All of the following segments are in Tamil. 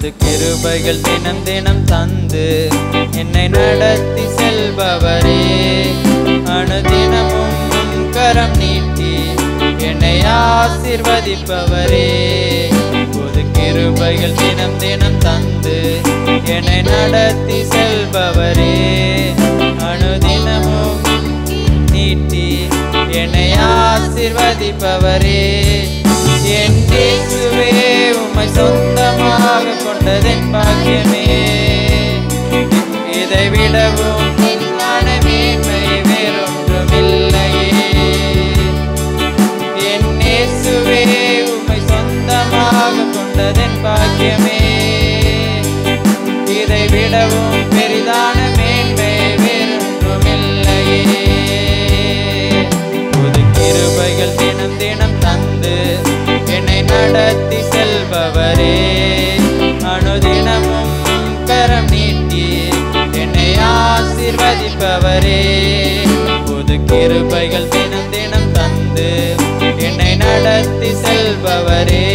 புது கிருபைகள் தினம் தினம் தந்து என்னை நடத்தி செல்பவரே, அனுதினமும் கரம் நீட்டி என்னை ஆசீர்வதிப்பவரே. புது கிருபைகள் தினம் தினம் தந்து என்னை நடத்தி செல்பவரே, அனுதினமும் நீட்டி என்னை ஆசீர்வதிப்பவரே. என் இயேசுவே உம்மை சொந்தமாக கொண்டதென் பாக்கியமே, இதை விடவும் மேன்மை வேறொன்றுமில்லையே. என் இயேசுவே உம்மை சொந்தமாக கொண்டதென் பாக்கியமே, இதை விடவும் பெரிதான மேன்மை வேறொன்றுமில்லையே. புது கிருபைகள் தினம் தினம் தந்து என்னை நடத்தி செல்பவரே, அனுதினமும் கரம் நீட்டி என்னை ஆசீர்வதிப்பவரே. புது கிருபைகள் தினம் தினம் தந்து என்னை நடத்தி செல்பவரே,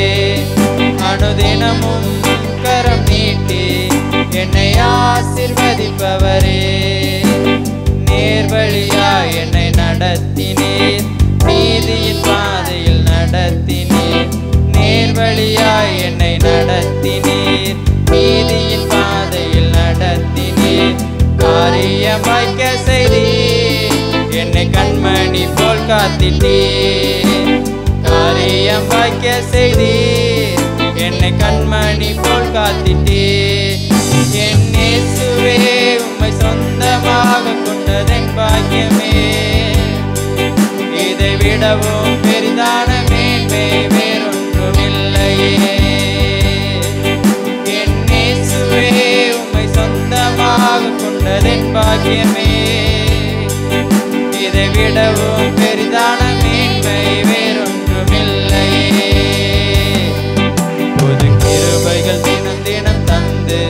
அனுதினமும் கரம் நீட்டி என்னை ஆசீர்வதிப்பவரே. நேர்வழியாய் என்னை நடத்தினீர், நீதியின் பாதையில் நடத்தினீர். நேர்வழியாய் என்னை நடத்தினீர், நீதியின் பாதையில் நடத்தினீர். காரியம் வாய்க்க செய்தீர், என்னை கண்மணி போல் காத்திட்டீர். காரியம் வாய்க்க செய்தீர், என்னை கண்மணி போல் காத்திட்டீர். என் இயேசுவே உம்மை சொந்தமாக கொண்டதென் பாக்கியமே, இதை விடவும் பெரிதான மேன்மை வேறொன்றுமில்லையே. என் இயேசுவே உம்மை சொந்தமாக கொண்டதென் பாக்கியமே, இதை விடவும் பெரிதான மேன்மை வேறொன்றுமில்லையே. புது கிருபைகள் தினம் தினம் தந்து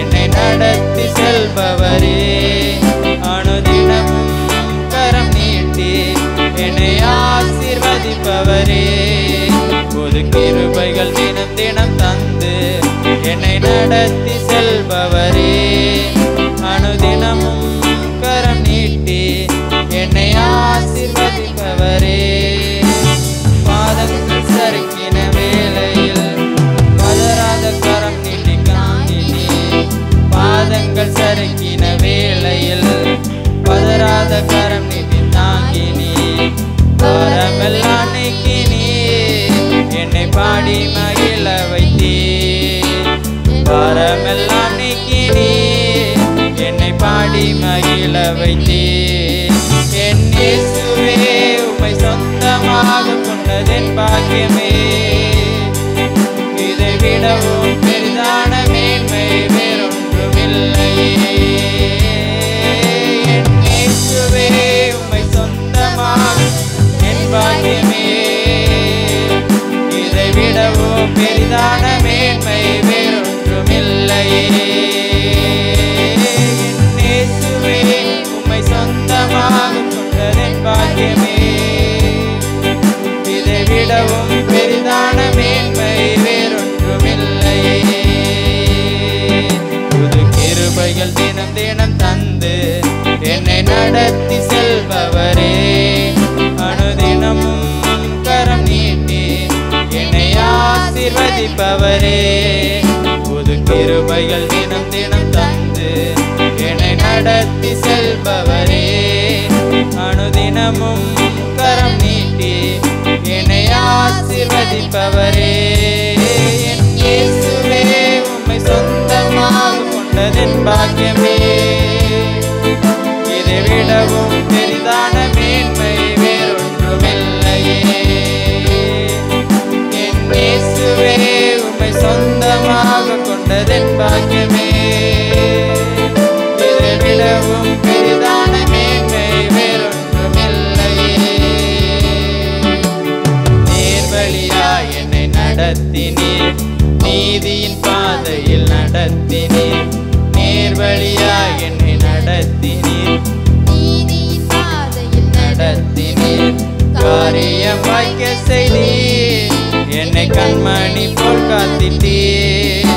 என்னை நடத்தி செல்பவரே, அனுதினமும் கரம் நீட்டி என்னை ஆசீர்வதிப்பவரே. புது கிருபைகள் தினம் தினம் தந்து என்னை நடத்தி செல்பவரே, அனுதினமும் கரம் நீட்டி என்னை ஆசீர்வதிப்பவரே. பாதங்கள் சறுக்கின வேளையில் பதறாத கரம் நீட்டி காந்தினி. பாதங்கள் சறுக்கின வேளையில் பதறாத கரம் நீட்டி தாங்கினி. பாரமெல்லாம் நீக்கினி என்னை பாடி மகிழ வைத்தீர். பாரமெல்லாம் நீக்கினி என்னை பாடி மகிழ வைத்தீர். என் இயேசுவே உம்மை சொந்தமாக கொண்டதென் பாக்கியமே, இதை விடவும் பெரிதான மேன்மை வேறொன்றுமில்லையே. என் இயேசுவே உம்மை சொந்தமாக என் பாக்கியமே, இதை விடவும் பெரிதான மேன்மை வேறொன்றுமில்லையே. என் இயேசுவே உம்மை சொந்தமாக கொண்டதென் பாக்கியமே, இதை விடவும் பெரிதான மேன்மை வேறொன்றுமில்லையே. புது கிருபைகள் தினம் தினம் தந்து என்னை நடத்தி செல்பவரே, அனுதினமும் கரம் நீட்டி என்னை ஆசீர்வதிப்பவரே. புது கிருபைகள் தினம் தினம் தந்து என்னை நடத்தி செல்பவரே, அனுதினமும் கரம் நீட்டி என்னை ஆசீர்வதிப்பவரே. என் இயேசுவே உம்மை சொந்தமாக கொண்டதென் பாக்கியமே, இதை விடவும் பெரிதான மேன்மை வேறொன்றுமில்லையே. என் இயேசுவே உம்மை சொந்தமாக கொண்டதென் பாக்கியமே, இதை விடவும் பெரிதான மேன்மை வேறொன்றுமில்லையே. நேர்வழியாய் என்னை நடத்தினீர், நீதியின் பாதையில் நடத்தினீர். நேர்வழியாய் என்னை நடத்தினீர், நீதியின் பாதையில் நடத்தினீர். காரியம் வாய்க்க செய்தீர், என்னை கண்மணி போல் காத்திட்டீர்.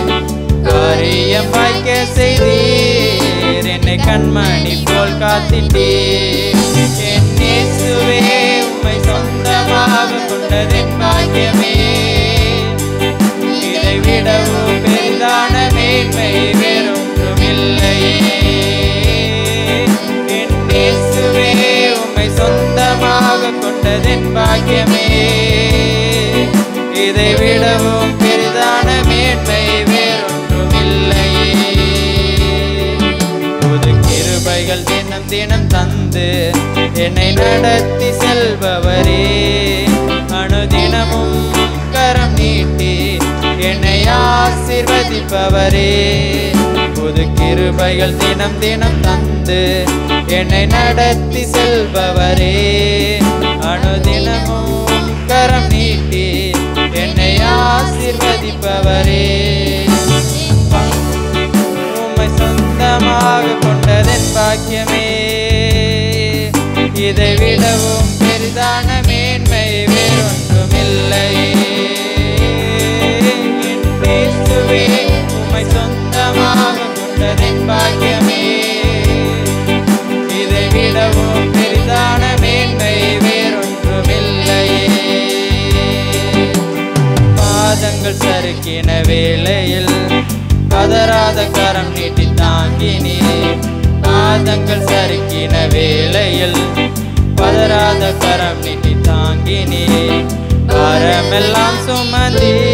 கண்மணி போல் காத்திட்டீர். என் இயேசுவே உம்மை சொந்தமாக கொண்டதென் பாக்கியமே. இதை விடவும் பெரிதான மேன்மை வேறொன்றும் இல்லையே. என் இயேசுவே உம்மை சொந்தமாக கொண்டதென் பாக்கியமே. இதை விடவும் பெரிதான மேன்மை வேறொன்றும் இல்லையே. புது கிருபைகள் தினம் தினம் தந்து என்னை நடத்தி செல்பவரே, அனுதினமும் கரம் நீட்டி என்னை ஆசீர்வதிப்பவரே. புது கிருபைகள் தினம் தினம் தந்து என்னை நடத்தி செல்பவரே, அனுதினமும் கரம் நீட்டி என்னை ஆசீர்வதிப்பவரே. உம்மை சொந்தமாக கொண்டதென் பாக்கியமே. இதை விடவும் பெரிதான மேன்மை வேறொன்றும் இல்லையே. என் இயேசுவே உம்மை சொந்தமாக கொண்டதென் பாக்கியமே. இதை விடவும் பெரிதான மேன்மை வேறொன்றும் இல்லையே. பாதங்கள் சறுக்கின வேளையில் பதறாத கரம் நீட்டி தாங்கினீர். பாதங்கள் சறுக்கின வேளையில் பதறாத கரம் நீட்டி தாங்கினீர். பாரமெல்லாம் சுமந்தீர்.